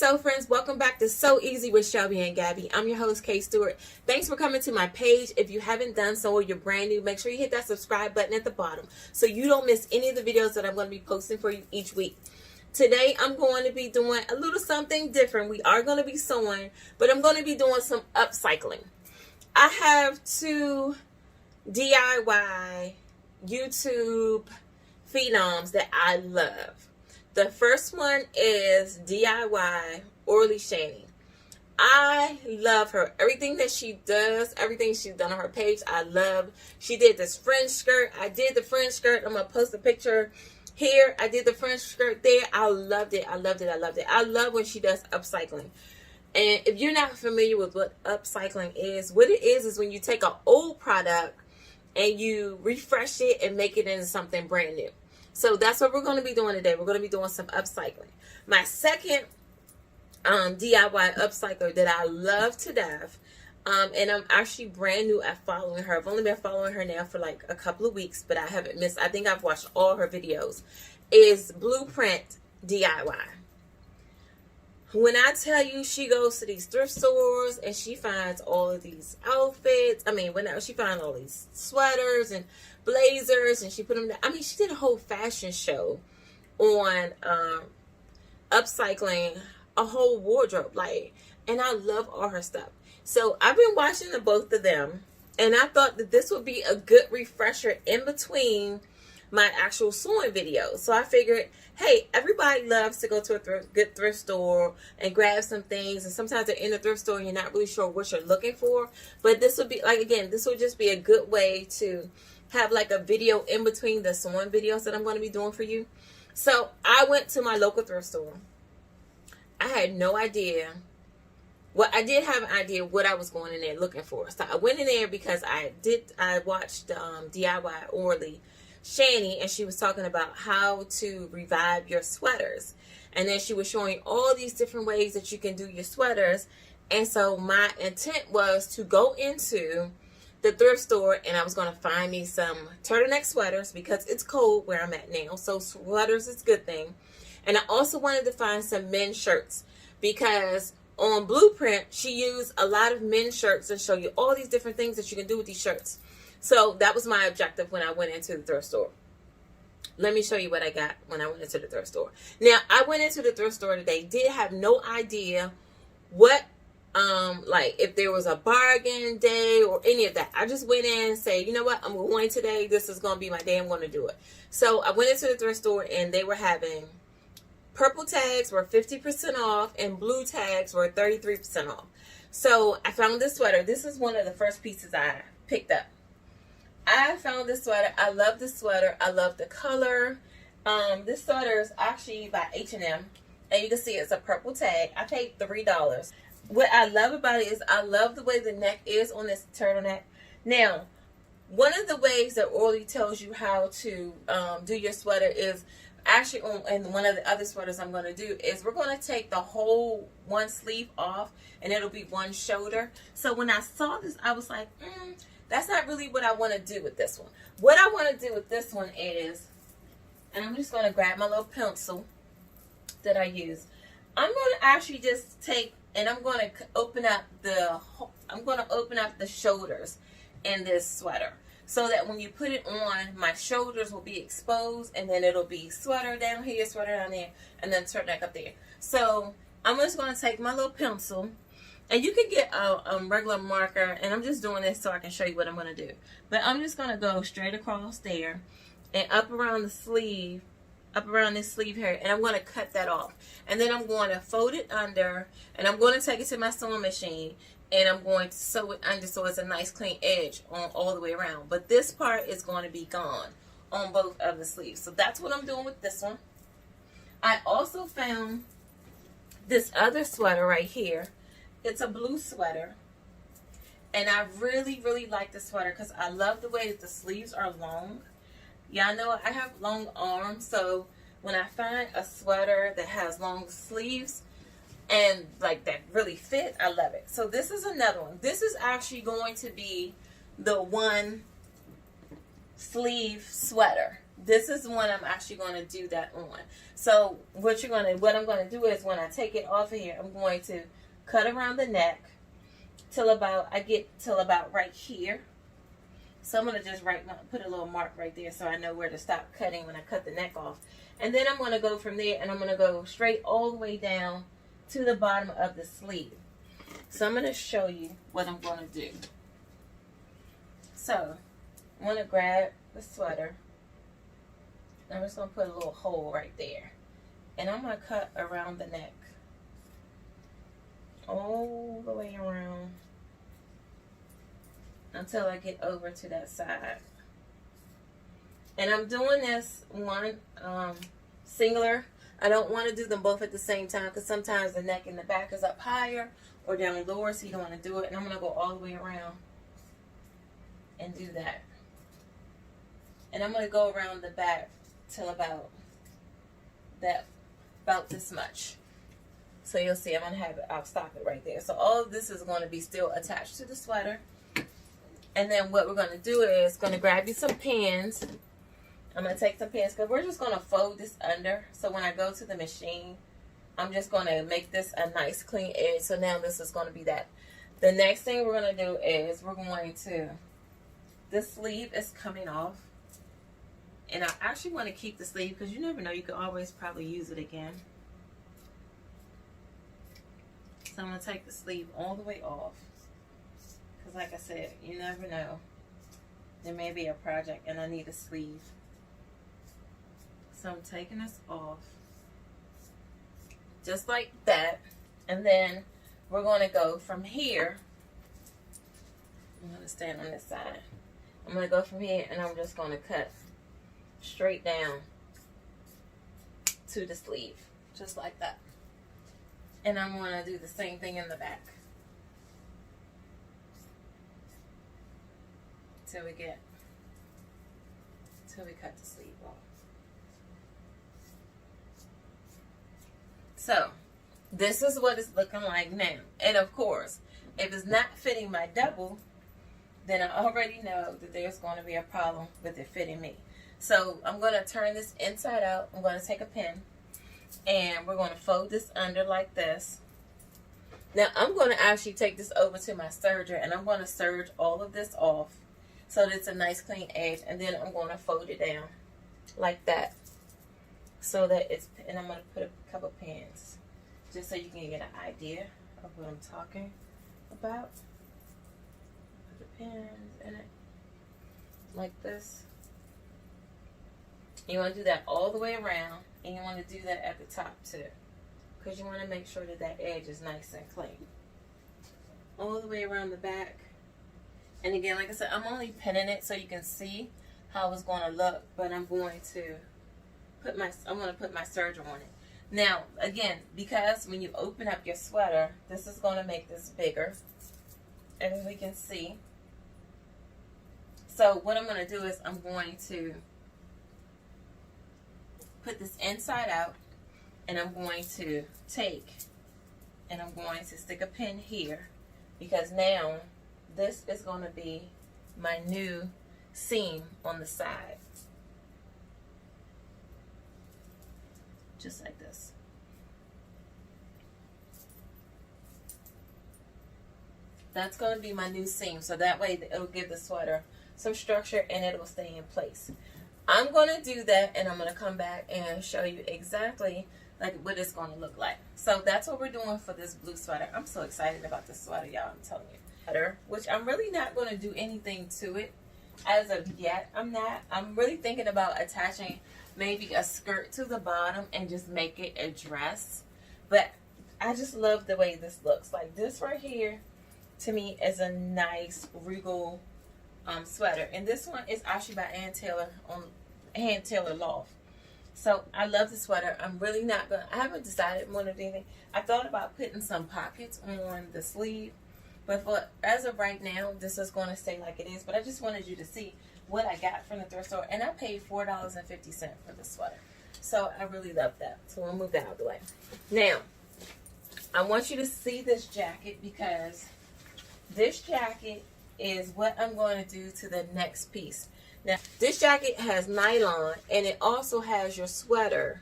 So friends, welcome back to So Easy with Shelby and Gabby. I'm your host, Kay Stewart. Thanks for coming to my page. If you haven't done so or you're brand new, make sure you hit that subscribe button at the bottom so you don't miss any of the videos that I'm going to be posting for you each week. Today, I'm going to be doing a little something different. We are going to be sewing, but I'm going to be doing some upcycling. I have two DIY YouTube phenoms that I love. The first one is DIY Orly Shani. I love her. Everything that she does, everything she's done on her page, I love. She did this fringe skirt. I did the fringe skirt. I'm going to post a picture here. I did the fringe skirt there. I loved it. I loved it. I loved it. I love when she does upcycling. And if you're not familiar with what upcycling is, what it is when you take an old product and you refresh it and make it into something brand new. So that's what we're going to be doing today. We're going to be doing some upcycling. My second DIY upcycler that I love to death, and I'm actually brand new at following her. I've only been following her now for like a couple of weeks, but I haven't missed. I think I've watched all her videos. Is Blueprint DIY. When I tell you she goes to these thrift stores and she finds all of these outfits, whenever she finds all these sweaters and blazers and she put them down. She did a whole fashion show on upcycling a whole wardrobe. And I love all her stuff. So I've been watching the both of them, and I thought that this would be a good refresher in between my actual sewing videos. So I figured, hey, everybody loves to go to a good thrift store and grab some things, and sometimes they're in the thrift store and you're not really sure what you're looking for. But this would be this would just be a good way to have like a video in between the sewing videos that I'm going to be doing for you. So I went to my local thrift store. I had no idea. Well, I did have an idea what I was going in there looking for. So I went in there because I watched DIY Orly Shani, and she was talking about how to revive your sweaters. And then she was showing all these different ways that you can do your sweaters. And so my intent was to go into the thrift store and I was going to find me some turtleneck sweaters because it's cold where I'm at now. So sweaters is a good thing. And I also wanted to find some men's shirts because on Blueprint, she used a lot of men's shirts and show you all these different things that you can do with these shirts. So that was my objective when I went into the thrift store. Let me show you what I got when I went into the thrift store. Now, I went into the thrift store today. Did have no idea what, if there was a bargain day or any of that. I just went in and said, you know what? I'm going today. This is going to be my day. I'm going to do it. So I went into the thrift store and they were having purple tags were 50% off and blue tags were 33% off. So I found this sweater. This is one of the first pieces I picked up. I found this sweater. I love this sweater. I love the color. This sweater is actually by H&M. And you can see it's a purple tag. I paid $3. What I love about it is I love the way the neck is on this turtleneck. Now, one of the ways that Orly tells you how to do your sweater is actually and one of the other sweaters I'm going to do is we're going to take the whole one sleeve off and it'll be one shoulder. So when I saw this, I was like, that's not really what I want to do with this one. What I want to do with this one is, and I'm just going to grab my little pencil that I use. I'm going to actually just take, and I'm going to open up the shoulders in this sweater. So that when you put it on, my shoulders will be exposed, and then it'll be sweater down here, sweater down there, and then turtleneck up there. So I'm just going to take my little pencil. And you can get a regular marker, and I'm just doing this so I can show you what I'm going to do. But I'm just going to go straight across there and up around the sleeve, up around this sleeve here, and I'm going to cut that off. And then I'm going to fold it under, and I'm going to take it to my sewing machine, and I'm going to sew it under so it's a nice clean edge on all the way around. But this part is going to be gone on both of the sleeves. So that's what I'm doing with this one. I also found this other sweater right here. It's a blue sweater, and I really, really like this sweater because I love the way that the sleeves are long. Y'all know I have long arms, so when I find a sweater that has long sleeves and like that really fit, I love it. So this is another one. This is actually going to be the one sleeve sweater this is when I'm actually going to do that on. So what I'm going to do is when I take it off of here, I'm going to cut around the neck till about right here. So I'm going to just put a little mark right there so I know where to stop cutting when I cut the neck off. And then I'm going to go from there, and I'm going to go straight all the way down to the bottom of the sleeve. So I'm going to show you what I'm going to do. So I'm going to grab the sweater. I'm just going to put a little hole right there. And I'm going to cut around the neck. All the way around. Until I get over to that side. And I'm doing this one singular. I don't want to do them both at the same time because sometimes the neck and the back is up higher or down lower, so you don't want to do it. And I'm going to go all the way around and do that. And I'm going to go around the back till about this much. So you'll see I'll stop it right there. So all of this is going to be still attached to the sweater. And then what we're going to do is going to grab you some pins. I'm going to take some pins because we're just going to fold this under. So when I go to the machine, I'm just going to make this a nice clean edge. So now this is going to be that. The next thing we're going to do is this sleeve is coming off. And I actually want to keep the sleeve because you never know. You could always probably use it again. So I'm going to take the sleeve all the way off. Because like I said, you never know. There may be a project and I need a sleeve. So I'm taking this off. Just like that. And then we're going to go from here. I'm going to stand on this side. I'm going to go from here and I'm just going to cut straight down to the sleeve. Just like that. And I'm going to do the same thing in the back. Till we cut the sleeve off. So this is what it's looking like now. And of course, if it's not fitting my double, then I already know that there's going to be a problem with it fitting me. So I'm going to turn this inside out. I'm going to take a pin and we're going to fold this under like this. Now I'm going to actually take this over to my serger and I'm going to serge all of this off. So that it's a nice clean edge. And then I'm going to fold it down like that. So that and I'm going to put a couple pins. Just so you can get an idea of what I'm talking about. Put the pins in it. Like this. You want to do that all the way around. And you want to do that at the top too. Because you want to make sure that that edge is nice and clean. All the way around the back. And again, like I said, I'm only pinning it so you can see how it's going to look. But I'm going to put my serger on it. Now, again, because when you open up your sweater, this is going to make this bigger. As we can see. So what I'm going to do is I'm going to put this inside out. And I'm going to take and I'm going to stick a pin here. Because now this is going to be my new seam on the side. Just like this. That's going to be my new seam. So that way it'll give the sweater some structure and it'll stay in place. I'm going to do that and I'm going to come back and show you exactly like what it's going to look like. So that's what we're doing for this blue sweater. I'm so excited about this sweater, y'all. I'm telling you. Which I'm really not going to do anything to it as of yet. I'm really thinking about attaching maybe a skirt to the bottom and just make it a dress. But I just love the way this looks. Like this right here to me is a nice regal sweater. And this one is actually by Ann Taylor on Hand Taylor Loft. So I love the sweater. I'm really not going to, I haven't decided more than anything. I thought about putting some pockets on the sleeve. But as of right now, this is going to stay like it is. But I just wanted you to see what I got from the thrift store. And I paid $4.50 for this sweater. So I really love that. So we'll move that out of the way. Now, I want you to see this jacket because this jacket is what I'm going to do to the next piece. Now, this jacket has nylon, and it also has your sweater,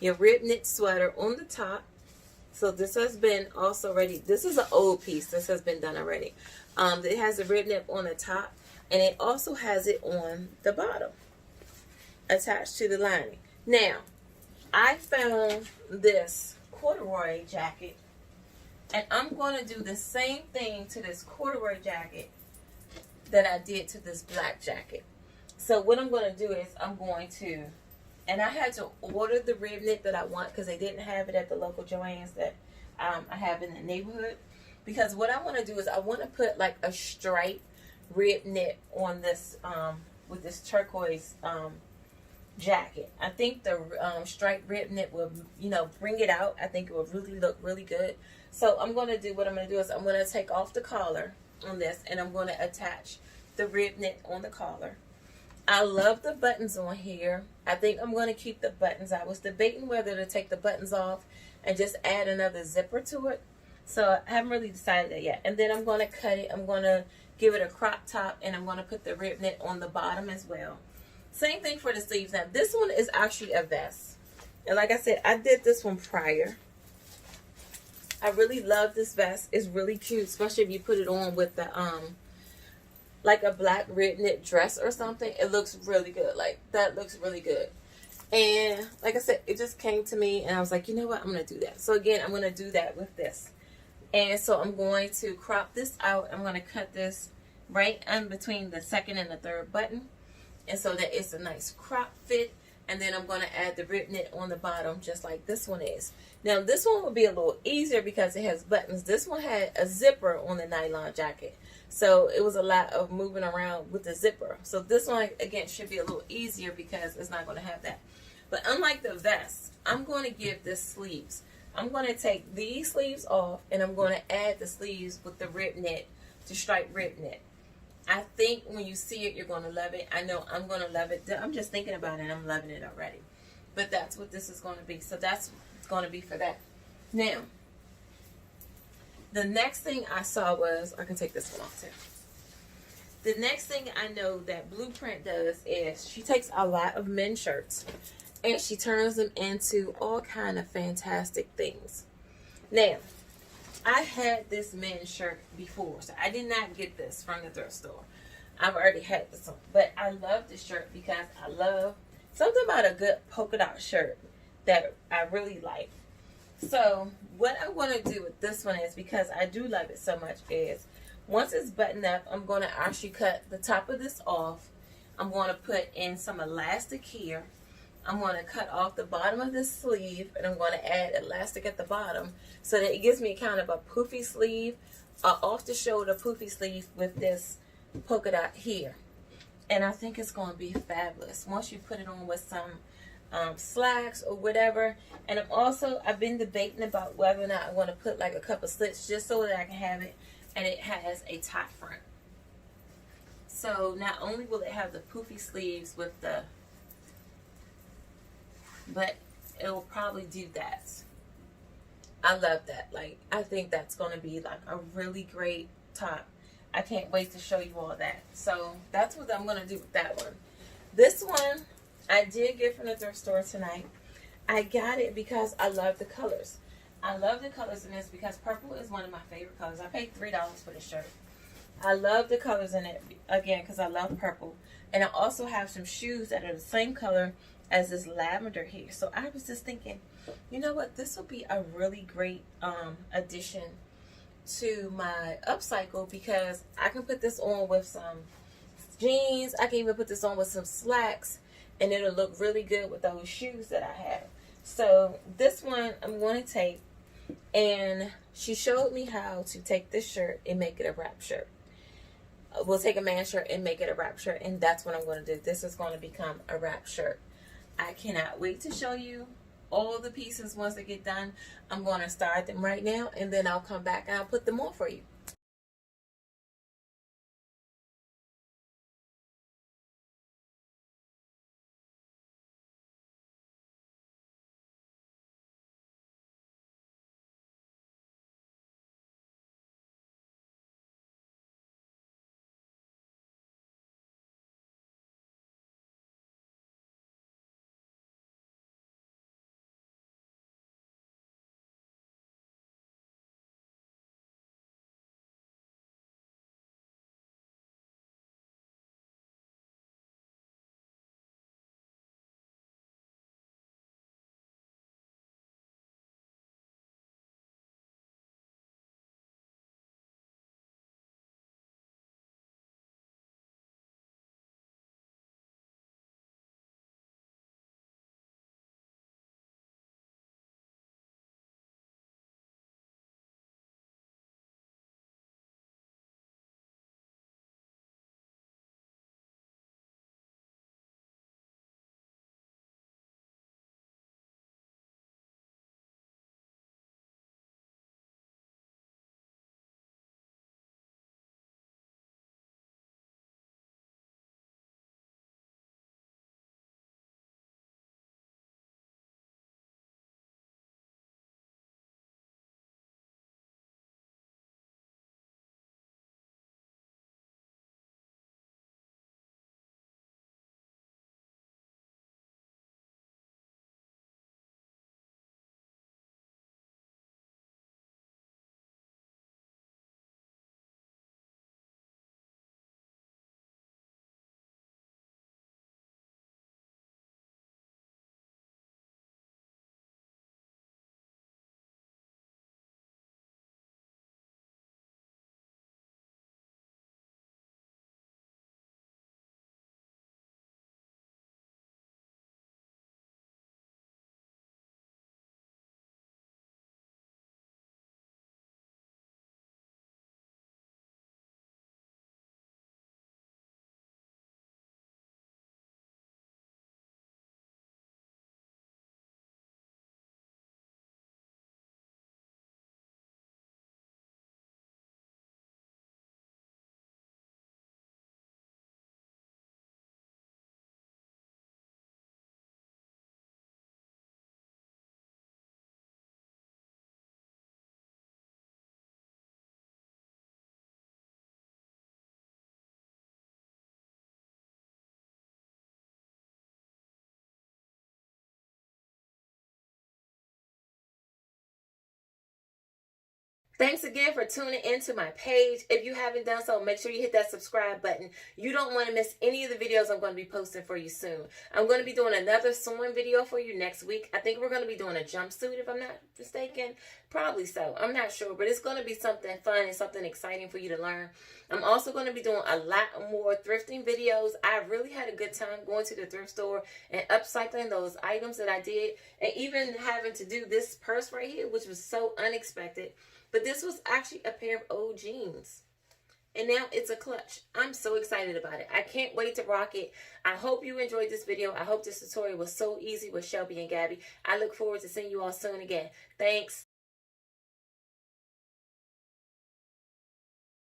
your rib knit sweater on the top. So this has been also ready. This is an old piece. This has been done already. It has a rib knit on the top, and it also has it on the bottom, attached to the lining. Now, I found this corduroy jacket, and I'm going to do the same thing to this corduroy jacket that I did to this black jacket. So what I'm going to do is I'm going to, and I had to order the rib knit that I want because they didn't have it at the local Joann's that I have in the neighborhood. Because what I want to do is I want to put like a stripe rib knit on this, with this turquoise jacket. I think the striped rib knit will, you know, bring it out. I think it will really look really good. So I'm going to do, what I'm going to do is I'm going to take off the collar on this, and I'm going to attach the rib knit on the collar. I love the buttons on here. I think I'm going to keep the buttons. I was debating whether to take the buttons off and just add another zipper to it. So I haven't really decided that yet. And then I'm going to cut it. I'm going to give it a crop top, and I'm going to put the rib knit on the bottom as well. Same thing for the sleeves. Now this one is actually a vest. And like I said, I did this one prior. I really love this vest. It's really cute, especially if you put it on with the like a black rib knit dress or something. It looks really good. Like, that looks really good. And like I said, it just came to me, and I was like, you know what, I'm going to do that. So again, I'm going to do that with this. And so I'm going to crop this out. I'm going to cut this right in between the second and the third button, and so that it's a nice crop fit. And then I'm going to add the rib knit on the bottom, just like this one is. Now this one will be a little easier because it has buttons. This one had a zipper on the nylon jacket, so it was a lot of moving around with the zipper. So this one, again, should be a little easier because it's not going to have that. But unlike the vest, I'm going to give this sleeves. I'm going to take these sleeves off, and I'm going to add the sleeves with the rib knit, the striped rib knit. I think when you see it, you're going to love it. I know I'm going to love it. I'm just thinking about it, and I'm loving it already. But that's what this is going to be. So that's going to be for that. Now, the next thing I saw was, I can take this one off too. The next thing I know that Blueprint does is she takes a lot of men's shirts, and she turns them into all kind of fantastic things. Now, I had this men's shirt before, so I did not get this from the thrift store. I've already had this one, but I love this shirt because I love something about a good polka dot shirt that I really like. So what I want to do with this one is, because I do love it so much, is once it's buttoned up, I'm going to actually cut the top of this off. I'm going to put in some elastic here. I'm going to cut off the bottom of this sleeve, and I'm going to add elastic at the bottom so that it gives me kind of a poofy sleeve, off the shoulder poofy sleeve with this polka dot here. And I think it's going to be fabulous once you put it on with some slacks or whatever. And I've been debating about whether or not I want to put like a couple slits just so that I can have it, and it has a top front. So not only will it have the poofy sleeves with the, but it will probably do that. I love that. Like, I think that's going to be like a really great top. I can't wait to show you all that. So that's what I'm going to do with that one. This one I did get from the thrift store tonight. I got it because I love the colors. I love the colors in this because purple is one of my favorite colors. I paid $3 for this shirt. I love the colors in it, again, because I love purple. And I also have some shoes that are the same color as this lavender here. So I was just thinking, you know what, this will be a really great addition to my UpCycle, because I can put this on with some jeans. I can even put this on with some slacks, and it'll look really good with those shoes that I have. So this one I'm going to take, and she showed me how to take this shirt and make it a wrap shirt. We'll take a man shirt and make it a wrap shirt, and that's what I'm going to do. This is going to become a wrap shirt. I cannot wait to show you all the pieces once they get done. I'm going to start them right now, and then I'll come back and I'll put them on for you. Thanks again for tuning into my page. If you haven't done so, make sure you hit that subscribe button. You don't want to miss any of the videos I'm going to be posting for you soon. I'm going to be doing another sewing video for you next week. I think we're going to be doing a jumpsuit, if I'm not mistaken. Probably so. I'm not sure, but it's going to be something fun and something exciting for you to learn. I'm also going to be doing a lot more thrifting videos. I really had a good time going to the thrift store and upcycling those items that I did, and even having to do this purse right here, which was so unexpected. But this was actually a pair of old jeans. And now it's a clutch. I'm so excited about it. I can't wait to rock it. I hope you enjoyed this video. I hope this tutorial was so easy with Shelby and Gabby. I look forward to seeing you all soon again. Thanks.